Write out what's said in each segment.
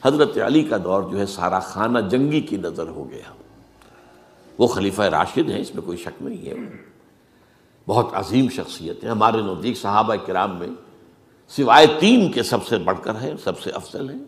حضرت علی کا دور جو ہے سارا خانہ جنگی کی نظر ہو گیا. وہ خلیفہ راشد ہیں، اس میں کوئی شک نہیں ہے، بہت عظیم شخصیت ہے، ہمارے نزدیک صحابہ کرام میں سوائے 3 کے سب سے بڑھ کر ہیں، سب سے افضل ہیں.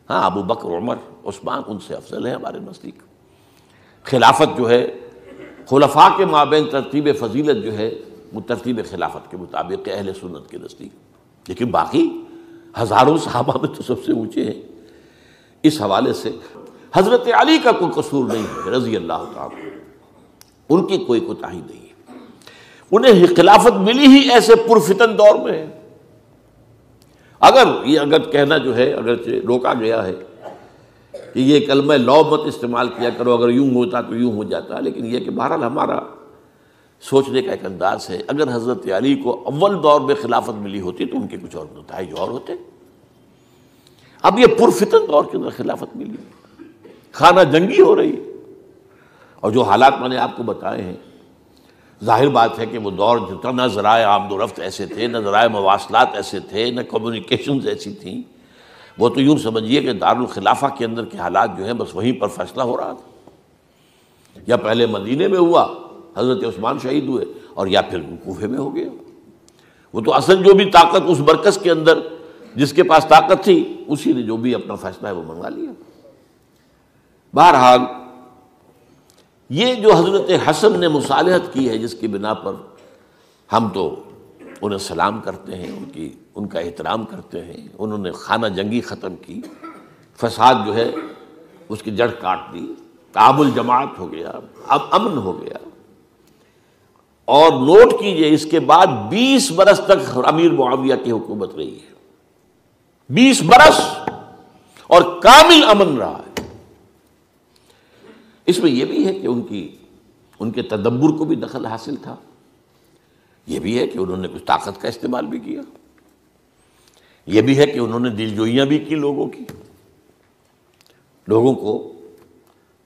ہاں ابو بکر، عمر، عثمان ان سے افضل ہیں ہمارے نزدیک. خلافت جو ہے خلفاء کے مابین ترتیب فضیلت جو ہے وہ ترتیب خلافت کے مطابق اہل سنت کے نزدیک، لیکن باقی ہزاروں صحابہ میں تو سب سے اونچے ہیں. اس حوالے سے حضرت علی کا کوئی قصور نہیں ہے رضی اللہ تعالیٰ، ان کی کوئی کوتاہی نہیں ہے. انہیں خلافت ملی ہی ایسے پرفتن دور میں ہے. اگر کہنا جو ہے اگرچہ روکا گیا ہے کہ یہ کلمہ لو مت استعمال کیا کرو، اگر یوں ہوتا تو یوں ہو جاتا، لیکن یہ کہ بہرحال ہمارا سوچنے کا ایک انداز ہے. اگر حضرت علی کو اول دور میں خلافت ملی ہوتی تو ان کے کچھ اور نتائج اور ہوتے. اب یہ پرفتن دور کے اندر خلافت ملی، خانہ جنگی ہو رہی، اور جو حالات میں نے آپ کو بتائے ہیں، ظاہر بات ہے کہ وہ دور جتنا نہ ذرائع آمد و رفت ایسے تھے، نہ ذرائع مواصلات ایسے تھے، نہ کمیونیکیشنز ایسی تھیں. وہ تو یوں سمجھیے کہ دارالخلافہ کے اندر کے حالات جو ہیں بس وہیں پر فیصلہ ہو رہا تھا. یا پہلے مدینے میں ہوا، حضرت عثمان شہید ہوئے، اور یا پھر کوفے میں ہو گیا. وہ تو اصل جو بھی طاقت اس مرکز کے اندر جس کے پاس طاقت تھی، اسی نے جو بھی اپنا فیصلہ ہے وہ منگوا لیا. بہرحال یہ جو حضرت حسن نے مصالحت کی ہے، جس کی بنا پر ہم تو انہیں سلام کرتے ہیں، ان کا احترام کرتے ہیں، انہوں نے خانہ جنگی ختم کی، فساد جو ہے اس کی جڑ کاٹ دی، تعامل جماعت ہو گیا، اب امن ہو گیا. اور نوٹ کیجئے اس کے بعد 20 برس تک امیر معاویہ کی حکومت رہی ہے، 20 برس، اور کامل امن رہا ہے. اس میں یہ بھی ہے کہ ان کے تدبر کو بھی دخل حاصل تھا. یہ بھی ہے کہ انہوں نے کچھ طاقت کا استعمال بھی کیا. یہ بھی ہے کہ انہوں نے دلجوئیاں بھی کی لوگوں کو،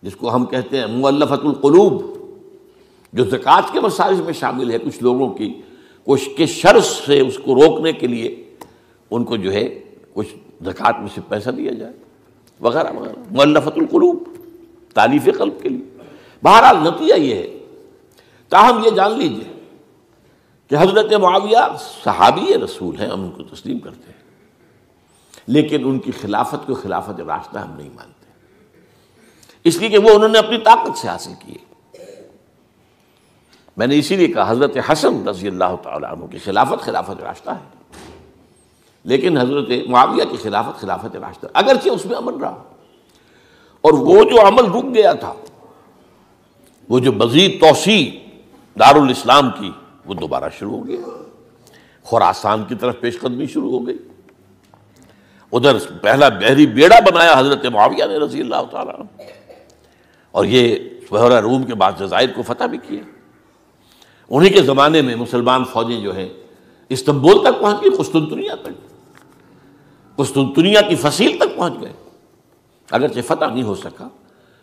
جس کو ہم کہتے ہیں مؤلفۃ القلوب، جو زکوٰۃ کے مسائل میں شامل ہے. کچھ لوگوں کی کوشش کے شر سے اس کو روکنے کے لیے ان کو جو ہے کچھ زکوٰۃ میں سے پیسہ دیا جائے وغیرہ وغیرہ، مؤلفۃ القلوب، تالیف قلب کے لیے. بہرحال نتیجہ یہ ہے. تاہم یہ جان لیجئے کہ حضرت معاویہ صحابی رسول ہیں، ہم ان کو تسلیم کرتے ہیں، لیکن ان کی خلافت کو خلافت راشدہ ہم نہیں مانتے، اس لیے کہ وہ انہوں نے اپنی طاقت سے حاصل کیے. میں نے اسی لیے کہا حضرت حسن رضی اللہ تعالیٰ عنہ کی خلافت خلافت راشدہ ہے، لیکن حضرت معاویہ کی خلافت خلافت راشدہ، اگرچہ اس میں امن رہا. اور وہ جو عمل رک گیا تھا، وہ جو مزید توسیع دارالاسلام کی، وہ دوبارہ شروع ہو گیا. خراسان کی طرف پیش قدمی شروع ہو گئی. ادھر پہلا بحری بیڑا بنایا حضرت معاویہ نے رضی اللہ تعالیٰ عنہ، اور یہ بحیرہ روم کے بعد جزائر کو فتح بھی کیا. انہی کے زمانے میں مسلمان فوجیں جو ہیں استنبول تک پہنچ گئی، قسطنطنیہ کی فصیل تک پہنچ گئے. اگرچہ فتح نہیں ہو سکا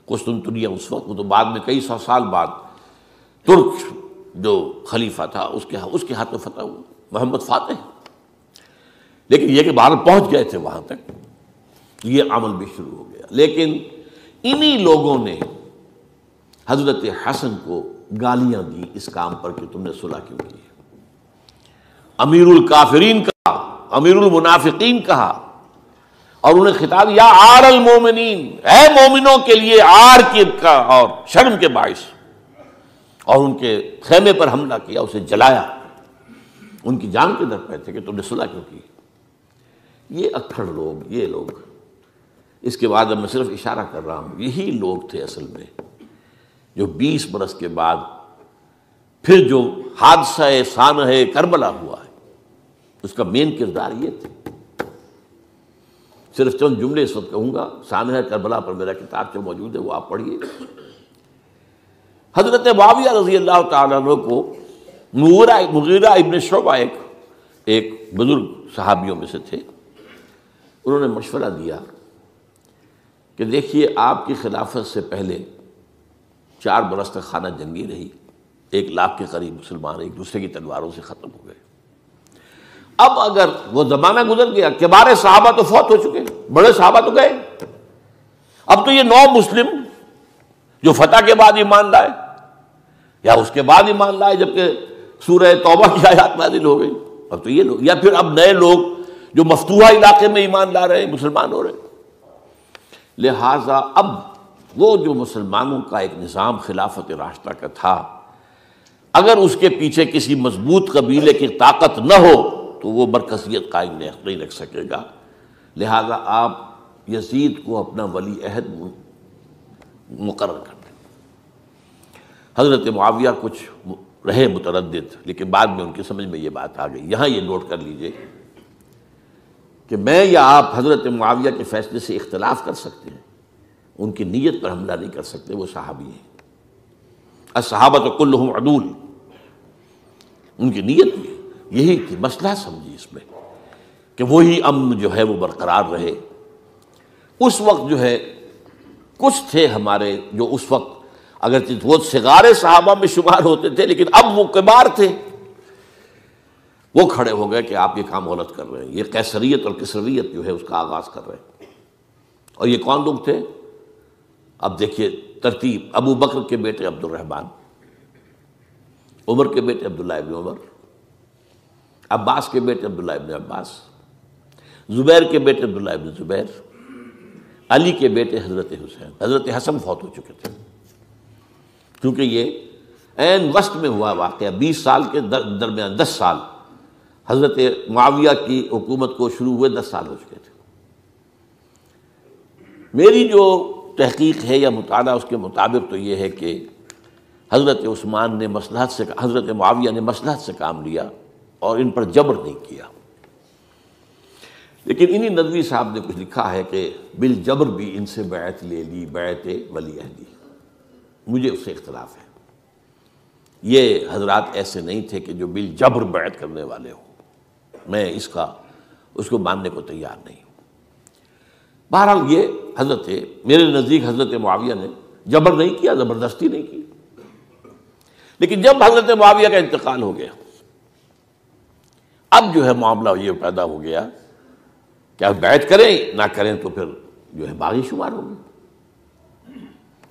قسطنطنیہ اس وقت، وہ تو بعد میں کئی سو سال بعد ترک جو خلیفہ تھا اس کے ہاتھوں فتح ہوا، محمد فاتح. لیکن یہ کہ باہر پہنچ گئے تھے وہاں تک، یہ عمل بھی شروع ہو گیا. لیکن انہی لوگوں نے حضرت حسن کو گالیاں دی اس کام پر کہ تم نے صلح کیوں کی. امیر الکافرین کہا، امیر المنافقین کہا، اور انہیں خطاب یا آر المومنین، اے مومنوں کے لیے آر کا اور شرم کے باعث، اور ان کے خیمے پر حملہ کیا، اسے جلایا. ان کی جان کے در پہ تھے کہ تم نے صلح کیوں کی. یہ اکھڑ لوگ، یہ لوگ، اس کے بعد اب میں صرف اشارہ کر رہا ہوں، یہی لوگ تھے اصل میں جو 20 برس کے بعد پھر جو حادثہ سانحہ کربلا ہوا ہے اس کا مین کردار یہ تھے. صرف چند جملے اس وقت کہوں گا. سانحہ کربلا پر میرا کتاب جو موجود ہے وہ آپ پڑھیے. حضرت معاویہ رضی اللہ تعالیٰ عنہ کو مغیرہ ابن شعبہ ایک بزرگ صحابیوں میں سے تھے، انہوں نے مشورہ دیا کہ دیکھیے آپ کی خلافت سے پہلے 4 برس تک خانہ جنگی رہی، 1 لاکھ کے قریب مسلمان ایک دوسرے کی تلواروں سے ختم ہو گئے. اب اگر وہ زمانہ گزر گیا، کبار صحابہ تو فوت ہو چکے، بڑے صحابہ تو گئے. اب تو یہ 9 مسلم جو فتح کے بعد ایمان لائے یا اس کے بعد ایمان لائے جبکہ سورہ توبہ کی آیات نازل ہو گئی، اب تو یہ لوگ، یا پھر اب نئے لوگ جو مفتوحہ علاقے میں ایمان لا رہے ہیں، مسلمان ہو رہے ہیں. لہٰذا اب وہ جو مسلمانوں کا ایک نظام خلافت راشدہ کا تھا، اگر اس کے پیچھے کسی مضبوط قبیلے کی طاقت نہ ہو تو وہ مرکزیت قائم نہیں رکھ سکے گا. لہٰذا آپ یزید کو اپنا ولی عہد مقرر کر دیں. حضرت معاویہ کچھ رہے متردد، لیکن بعد میں ان کی سمجھ میں یہ بات آ گئی. یہاں یہ نوٹ کر لیجئے کہ میں یا آپ حضرت معاویہ کے فیصلے سے اختلاف کر سکتے ہیں، ان کی نیت پر حملہ نہیں کر سکتے. وہ صحابی ہیں، الصحابہ کلہم عدول، ان کی نیت یہی تھی. مسئلہ سمجھی اس میں کہ وہی امن جو ہے وہ برقرار رہے. اس وقت جو ہے کچھ تھے ہمارے جو اس وقت اگرچہ وہ صغار صحابہ میں شمار ہوتے تھے لیکن اب وہ کبار تھے، وہ کھڑے ہو گئے کہ آپ یہ کام غلط کر رہے ہیں، یہ قیصریت اور کسرویت جو ہے اس کا آغاز کر رہے ہیں. اور یہ کون لوگ تھے؟ اب دیکھیے ترتیب: ابو بکر کے بیٹے عبد الرحمن، عمر کے بیٹے عبداللہ ابن عمر، عباس کے بیٹے عبداللہ ابن عباس، زبیر کے بیٹے عبداللہ ابن زبیر، علی کے بیٹے حضرت حسین. حضرت حسن فوت ہو چکے تھے کیونکہ یہ عین وسط میں ہوا واقعہ. 20 سال کے درمیان 10 سال حضرت معاویہ کی حکومت کو شروع ہوئے، 10 سال ہو چکے تھے. میری جو تحقیق ہے یا مطالعہ اس کے مطابق تو یہ ہے کہ حضرت عثمان نے مصلحت سے، حضرت معاویہ نے مصلحت سے کام لیا اور ان پر جبر نہیں کیا. لیکن انہی ندوی صاحب نے کچھ لکھا ہے کہ بالجبر بھی ان سے بیعت لے لی، بیعت ولی عہدی. مجھے اس سے اختلاف ہے. یہ حضرات ایسے نہیں تھے کہ جو بالجبر بیعت کرنے والے ہوں. میں اس کو ماننے کو تیار نہیں ہوں. بہرحال یہ حضرت، میرے نزدیک حضرت معاویہ نے جبر نہیں کیا، زبردستی نہیں کی. لیکن جب حضرت معاویہ کا انتقال ہو گیا، اب جو ہے معاملہ یہ پیدا ہو گیا کہ آپ بیعت کریں نہ کریں تو پھر جو ہے باغی شمار ہوگی.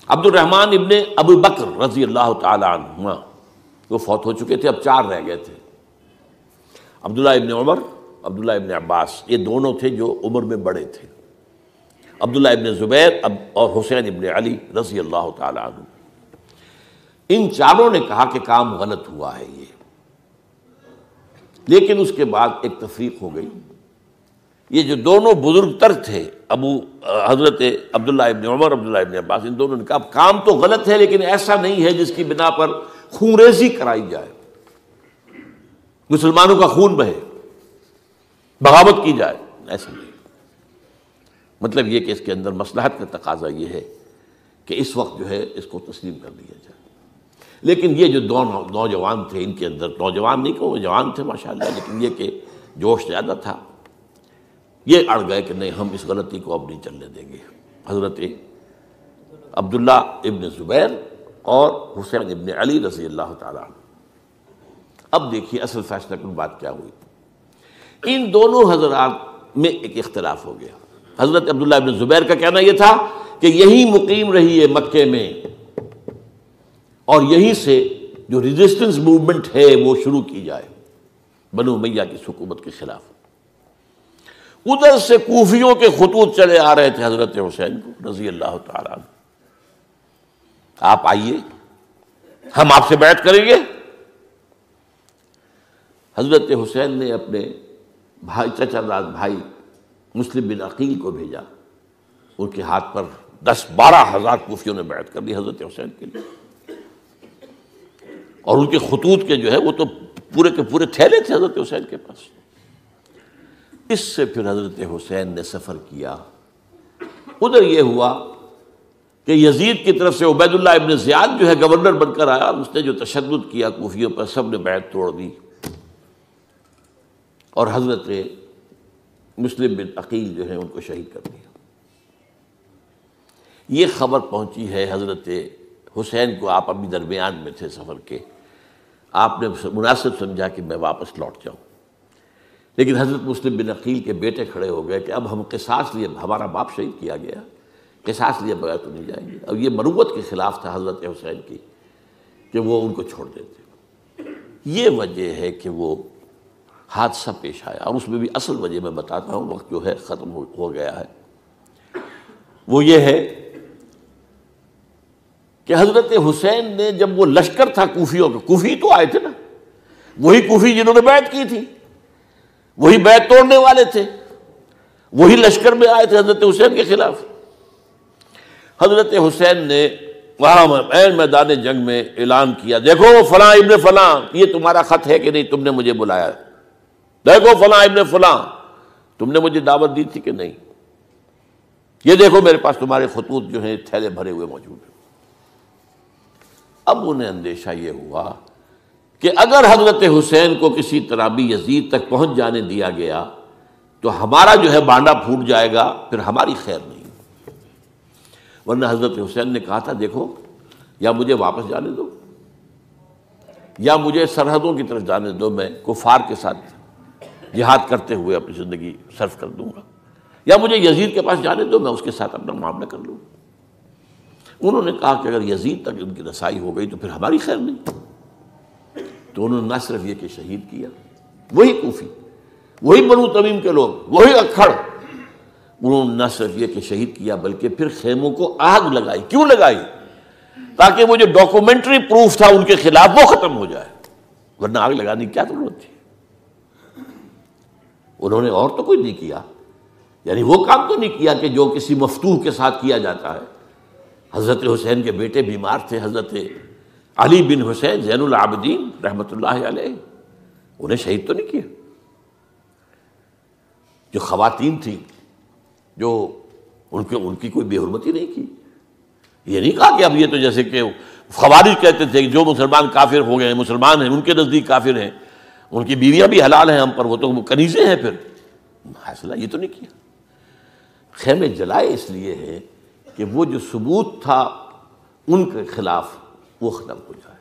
عبد الرحمن ابن ابو بکر رضی اللہ تعالی عنہما وہ فوت ہو چکے تھے، اب 4 رہ گئے تھے. عبداللہ ابن عمر، عبداللہ ابن عباس، یہ دونوں تھے جو عمر میں بڑے تھے. عبداللہ ابن زبیر اور حسین ابن علی رضی اللہ تعالی عنہ. ان چاروں نے کہا کہ کام غلط ہوا ہے یہ. لیکن اس کے بعد ایک تفریق ہو گئی. یہ جو دونوں بزرگ تر تھے، حضرت عبداللہ ابن عمر، عبداللہ ابن عباس، ان دونوں نے کہا کام تو غلط ہے لیکن ایسا نہیں ہے جس کی بنا پر خونریزی کرائی جائے، مسلمانوں کا خون بہے، بغاوت کی جائے. ایسا نہیں. مطلب یہ کہ اس کے اندر مصلحت کا تقاضا یہ ہے کہ اس وقت جو ہے اس کو تسلیم کر دیا جائے. لیکن یہ جو دو نوجوان تھے، ان کے اندر، نوجوان نہیں کہ وہ جوان تھے ماشاءاللہ، لیکن یہ کہ جوش زیادہ تھا، یہ اڑ گئے کہ نہیں، ہم اس غلطی کو اب نہیں چلنے دیں گے. حضرت عبداللہ ابن زبیر اور حسین ابن علی رضی اللہ تعالیٰ عنہ. اب دیکھیے اصل فیصلہ کن بات کیا ہوئی. ان دونوں حضرات میں ایک اختلاف ہو گیا. حضرت عبداللہ ابن زبیر کا کہنا یہ تھا کہ یہی مقیم رہی ہے مکے میں، اور یہیں سے جو ریزسٹنس موومنٹ ہے وہ شروع کی جائے بنو امیہ کی حکومت کے خلاف. ادھر سے کوفیوں کے خطوط چلے آ رہے تھے حضرت حسین کو رضی اللہ تعالیٰ عنہ، آپ آئیے، ہم آپ سے بیعت کریں گے. حضرت حسین نے اپنے بھائی، چچا داد بھائی مسلم بن عقیل کو بھیجا. ان کے ہاتھ پر 10-12 ہزار کوفیوں نے بیعت کر لی حضرت حسین کے لیے. اور ان کے خطوط کے جو ہے وہ تو پورے کے پورے تھیلے تھے حضرت حسین کے پاس. اس سے پھر حضرت حسین نے سفر کیا. ادھر یہ ہوا کہ یزید کی طرف سے عبید اللہ ابن زیاد جو ہے گورنر بن کر آیا. اس نے جو تشدد کیا کوفیوں پر، سب نے بیعت توڑ دی اور حضرت مسلم بن عقیل جو ہے ان کو شہید کر دیا. یہ خبر پہنچی ہے حضرت حسین کو. آپ ابھی درمیان میں تھے سفر کے، آپ نے مناسب سمجھا کہ میں واپس لوٹ جاؤں. لیکن حضرت مسلم بن عقیل کے بیٹے کھڑے ہو گئے کہ اب ہم قصاص لیے، ہمارا باپ شہید کیا گیا، قصاص لیے بغیر تو نہیں جائیں گے. اب یہ مروت کے خلاف تھا حضرت حسین کی کہ وہ ان کو چھوڑ دیتے. یہ وجہ ہے کہ وہ حادثہ پیش آیا، اور اس میں بھی اصل وجہ میں بتاتا ہوں، وقت جو ہے ختم ہو گیا ہے. وہ یہ ہے کہ حضرت حسین نے جب وہ لشکر تھا کوفیوں کا، کوفی تو آئے تھے نا، وہی کوفی جنہوں نے بیعت کی تھی، وہی بیعت توڑنے والے تھے، وہی لشکر میں آئے تھے حضرت حسین کے خلاف. حضرت حسین نے وہاں عین میدان جنگ میں اعلان کیا، دیکھو فلاں ابن فلاں، یہ تمہارا خط ہے کہ نہیں، تم نے مجھے بلایا، دیکھو فلاں ابن فلاں، تم نے مجھے دعوت دی تھی کہ نہیں، یہ دیکھو میرے پاس تمہارے خطوط جو ہیں تھیلے بھرے ہوئے موجود ہیں. اب انہیں اندیشہ یہ ہوا کہ اگر حضرت حسین کو کسی طرح بھی یزید تک پہنچ جانے دیا گیا تو ہمارا جو ہے بانڈا پھوٹ جائے گا، پھر ہماری خیر نہیں. ورنہ حضرت حسین نے کہا تھا، دیکھو یا مجھے واپس جانے دو، یا مجھے سرحدوں کی طرف جانے دو، میں کفار کے ساتھ جہاد کرتے ہوئے اپنی زندگی صرف کر دوں گا، یا مجھے یزید کے پاس جانے دو، میں اس کے ساتھ اپنا معاملہ کر لوں. انہوں نے کہا کہ اگر یزید تک ان کی رسائی ہو گئی تو پھر ہماری خیر نہیں. تو انہوں نے نہ صرف یہ کہ شہید کیا، وہی کوفی، وہی بنو تمیم کے لوگ، وہی اکھڑ، انہوں نے نہ صرف یہ کہ شہید کیا بلکہ پھر خیموں کو آگ لگائی. کیوں لگائی؟ تاکہ وہ جو ڈاکومنٹری پروف تھا ان کے خلاف وہ ختم ہو جائے، ورنہ آگ لگانے کی کیا ضرورت تھی. انہوں نے اور تو کوئی نہیں کیا، یعنی وہ کام تو نہیں کیا کہ جو کسی مفتوح کے ساتھ کیا جاتا ہے. حضرت حسین کے بیٹے بیمار تھے، حضرت علی بن حسین زین العابدین رحمۃ اللہ علیہ، انہیں شہید تو نہیں کیا. جو خواتین تھیں جو ان کی کوئی بے حرمتی نہیں کی. یہ نہیں کہا کہ اب یہ تو جیسے کہ خوارج کہتے تھے کہ جو مسلمان کافر ہو گئے ہیں، مسلمان ہیں، ان کے نزدیک کافر ہیں، ان کی بیویاں بھی حلال ہیں ہم پر، وہ تو کنیزیں ہیں. پھر حاصلہ یہ تو نہیں کیا. خیمے جلائے اس لیے ہے کہ وہ جو ثبوت تھا ان کے خلاف وہ ختم ہو جائے.